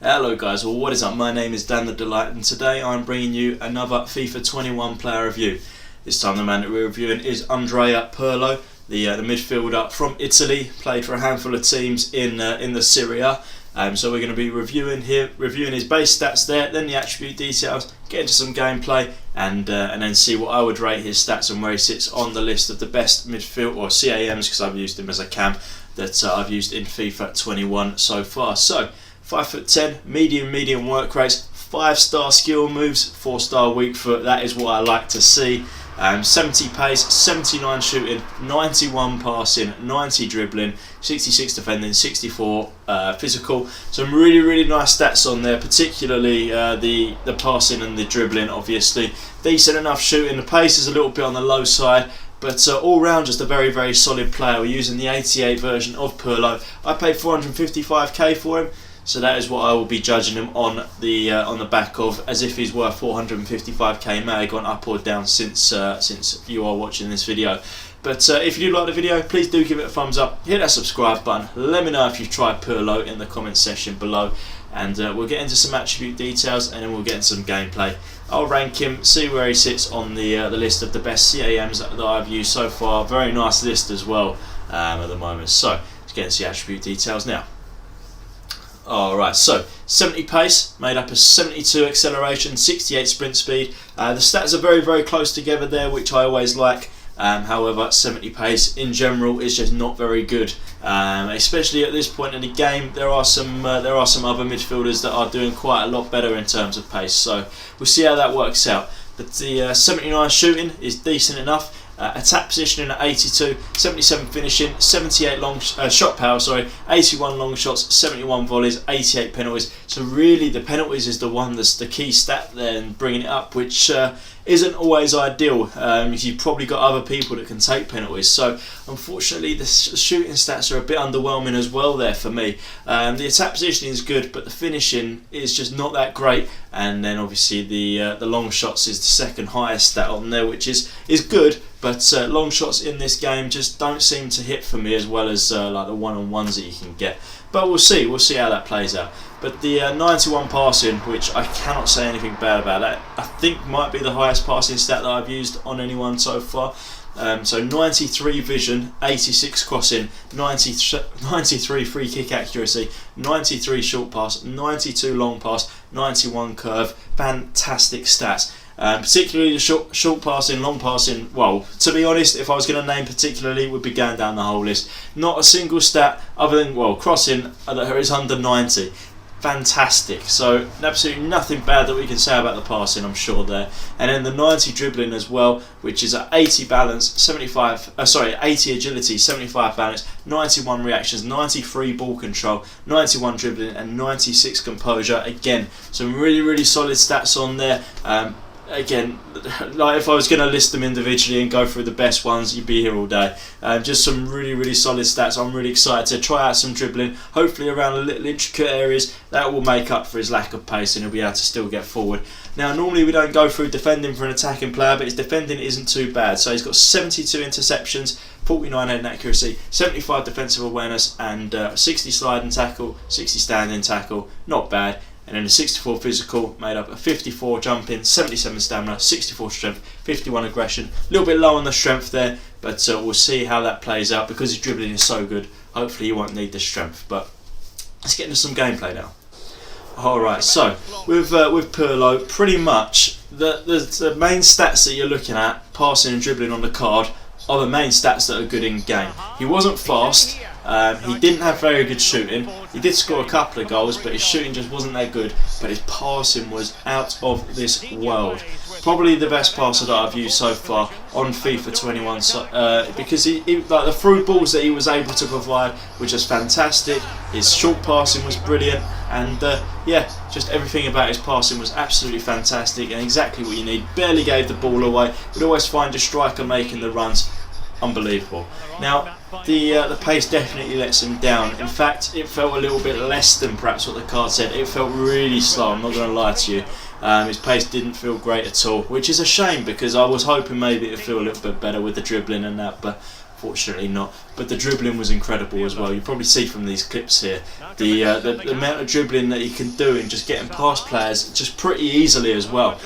Hello guys, well what is up, my name is Dan the Delight and today I'm bringing you another FIFA 21 player review. This time the man that we're reviewing is Andrea Pirlo, the midfielder from Italy, played for a handful of teams in the Serie A. So we're going to be reviewing his base stats there, then the attribute details, get into some gameplay and then see what I would rate his stats and where he sits on the list of the best midfield or CAMs, because I've used him as a cam that I've used in FIFA 21 so far. So 5'10", medium work rates, 5-star skill moves, 4-star weak foot. That is what I like to see. 70 pace, 79 shooting, 91 passing, 90 dribbling, 66 defending, 64 physical. Some really nice stats on there, particularly the passing and the dribbling. Obviously decent enough shooting. The pace is a little bit on the low side, but all round just a very solid player. We're using the 88 version of Pirlo. I paid 455k for him, so that is what I will be judging him on the back of, as if he's worth 455k. May have gone up or down since you are watching this video. But if you do like the video, please do give it a thumbs up, hit that subscribe button, let me know if you've tried Pirlo in the comment section below, and we'll get into some attribute details and then we'll get into some gameplay. I'll rank him, see where he sits on the list of the best CAMs that I've used so far. Very nice list as well at the moment. So let's get into the attribute details now. Alright, so 70 pace, made up of 72 acceleration, 68 sprint speed. The stats are very close together there, which I always like. However, 70 pace in general is just not very good, especially at this point in the game. There are some other midfielders that are doing quite a lot better in terms of pace, so we'll see how that works out. But the 79 shooting is decent enough. Attack positioning at 82, 77 finishing, 78 long shot power, 81 long shots, 71 volleys, 88 penalties. So really the penalties is the one that's the key stat there, and bringing it up, which isn't always ideal. You've probably got other people that can take penalties, so unfortunately the shooting stats are a bit underwhelming as well there for me. The attack positioning is good, but the finishing is just not that great, and then obviously the long shots is the second highest stat on there, which is good, but long shots in this game just don't seem to hit for me as well as like the one-on-ones that you can get. But we'll see how that plays out. But the 91 passing, which I cannot say anything bad about, that I think might be the highest passing stat that I've used on anyone so far. So 93 vision, 86 crossing, 93 free kick accuracy, 93 short pass, 92 long pass, 91 curve. Fantastic stats. Particularly the short passing, long passing. Well, to be honest, if I was going to name particularly, would be going down the whole list. Not a single stat other than, well, crossing that is under 90. Fantastic. So absolutely nothing bad that we can say about the passing, I'm sure there. And then the 90 dribbling as well, which is at 80 balance, 80 agility, 75 balance, 91 reactions, 93 ball control, 91 dribbling, and 96 composure. Again, some really solid stats on there. Again, like if I was going to list them individually and go through the best ones, you'd be here all day. Just some really solid stats. I'm really excited to try out some dribbling, hopefully around the little intricate areas. That will make up for his lack of pace and he'll be able to still get forward. Now normally we don't go through defending for an attacking player, but his defending isn't too bad. So he's got 72 interceptions, 49 head accuracy, 75 defensive awareness, and 60 sliding tackle, 60 standing tackle. Not bad. And then a 64 physical, made up of 54 jumping, 77 stamina, 64 strength, 51 aggression. A little bit low on the strength there, but we'll see how that plays out. Because his dribbling is so good, hopefully he won't need the strength. But let's get into some gameplay now. Alright, so with Pirlo, pretty much the main stats that you're looking at, passing and dribbling on the card, are the main stats that are good in game. He wasn't fast. He didn't have very good shooting. He did score a couple of goals, but his shooting just wasn't that good. But his passing was out of this world. Probably the best passer that I've used so far on FIFA 21, because he like the through balls that he was able to provide were just fantastic. His short passing was brilliant, and yeah, just everything about his passing was absolutely fantastic and exactly what you need. Barely gave the ball away. Would always find a striker making the runs. Unbelievable. Now the pace definitely lets him down. In fact, it felt a little bit less than perhaps what the card said. It felt really slow, I'm not going to lie to you. His pace didn't feel great at all, which is a shame because I was hoping maybe it would feel a little bit better with the dribbling and that, but Unfortunately not. But the dribbling was incredible as well. You probably see from these clips here the amount of dribbling that he can do and just getting past players just pretty easily as well.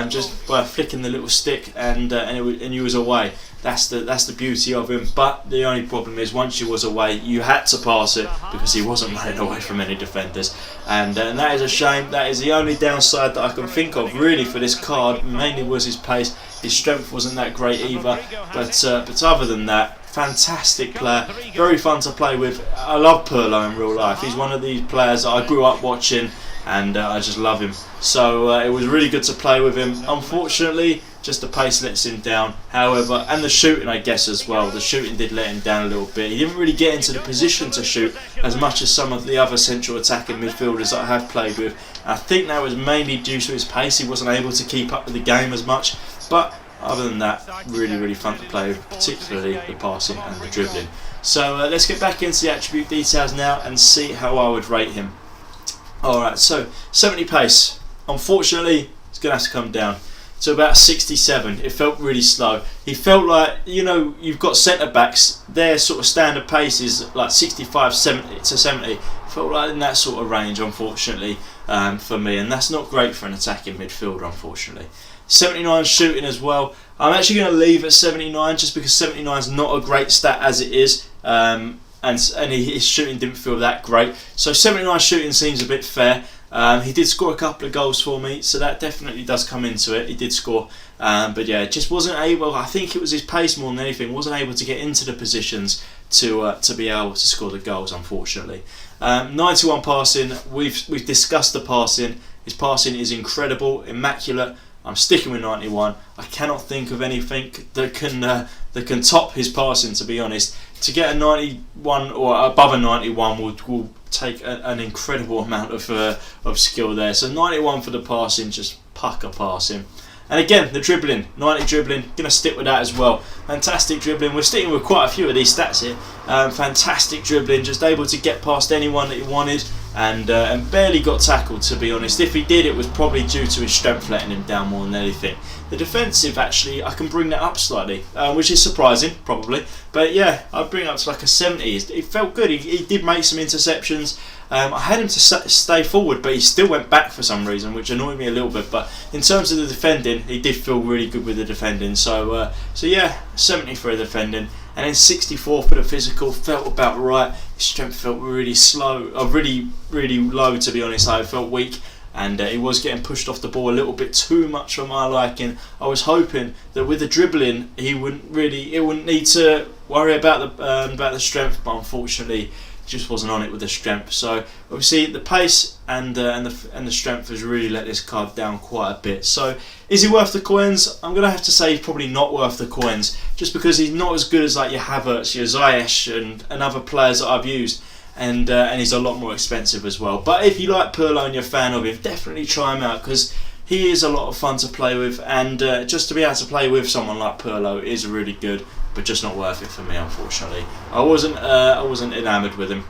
Just by flicking the little stick and you was away. That's the beauty of him. But the only problem is once you was away, you had to pass it because he wasn't running away from any defenders, and that is a shame. That is the only downside that I can think of really for this card. Mainly was his pace. His strength wasn't that great either. But other than that, fantastic player, very fun to play with. I love Pirlo in real life. He's one of these players that I grew up watching, and I just love him. So it was really good to play with him. Unfortunately, just the pace lets him down. However, and the shooting, I guess as well. The shooting did let him down a little bit. He didn't really get into the position to shoot as much as some of the other central attacking midfielders that I have played with. I think that was mainly due to his pace. He wasn't able to keep up with the game as much. But other than that, really fun to play with, particularly the passing and the dribbling. So let's get back into the attribute details now and see how I would rate him. Alright, so 70 pace. Unfortunately, it's going to have to come down to about 67. It felt really slow. He felt like, you know, you've got centre backs, their sort of standard pace is like 65 to 70. Felt like in that sort of range, unfortunately, for me, and that's not great for an attacking midfielder, unfortunately. 79 shooting as well. I'm actually going to leave at 79 just because 79 is not a great stat as it is, and his shooting didn't feel that great. So 79 shooting seems a bit fair. He did score a couple of goals for me, so that definitely does come into it. He did score, but yeah, just wasn't able. I think it was his pace more than anything. Wasn't able to get into the positions to be able to score the goals, unfortunately. 91 passing. We've discussed the passing. His passing is incredible, immaculate. I'm sticking with 91. I cannot think of anything that can top his passing, to be honest. To get a 91 or above a 91 will take an incredible amount of skill there. So 91 for the passing, just pucker passing. And again, the dribbling, 90 dribbling, going to stick with that as well. Fantastic dribbling. We're sticking with quite a few of these stats here. Fantastic dribbling, just able to get past anyone that he wanted, and barely got tackled, to be honest. If he did, it was probably due to his strength letting him down more than anything. The defensive, actually, I can bring that up slightly, which is surprising, probably. But yeah, I'd bring it up to like a 70. It felt good. He did make some interceptions. I had him to stay forward, but he still went back for some reason, which annoyed me a little bit. But in terms of the defending, he did feel really good with the defending. So yeah, 70 for the defending, and then 64 for the physical. Felt about right. His strength felt really slow, really low, to be honest. I felt weak, and he was getting pushed off the ball a little bit too much for my liking. I was hoping that with the dribbling, it wouldn't need to worry about the strength, but unfortunately, just wasn't on it with the strength. So obviously the pace and the strength has really let this card down quite a bit. So is he worth the coins? I'm gonna have to say he's probably not worth the coins, just because he's not as good as like your Havertz, your Ziyech, and other players that I've used, and he's a lot more expensive as well. But if you like Pirlo and you're a fan of him, definitely try him out, because he is a lot of fun to play with, and just to be able to play with someone like Pirlo is really good. But just not worth it for me, unfortunately. I wasn't enamoured with him.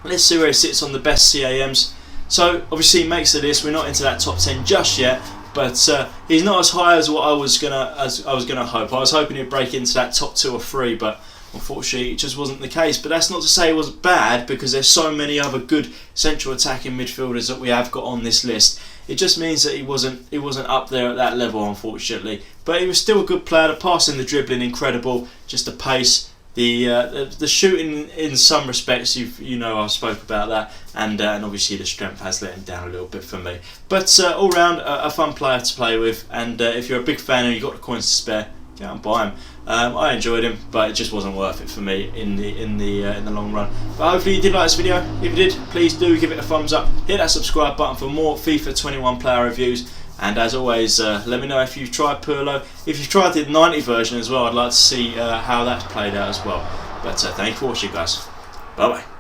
Let's see where he sits on the best CAMs. So obviously he makes the list. We're not into that top 10 just yet, but he's not as high as what I was gonna hope. I was hoping he'd break into that top 2 or 3, but unfortunately it just wasn't the case. But that's not to say it was bad, because there's so many other good central attacking midfielders that we have got on this list. It just means that he wasn't up there at that level, unfortunately. But he was still a good player. The passing, the dribbling, incredible. Just the pace, the shooting in some respects. You know I spoke about that, and obviously the strength has let him down a little bit for me. But all round a fun player to play with. And if you're a big fan and you've got the coins to spare, go and buy him. I enjoyed him, but it just wasn't worth it for me in the long run. But hopefully you did like this video. If you did, please do give it a thumbs up. Hit that subscribe button for more FIFA 21 player reviews. And as always, let me know if you've tried Pirlo. If you've tried the 90 version as well, I'd like to see how that's played out as well. But thank you for watching, guys. Bye bye.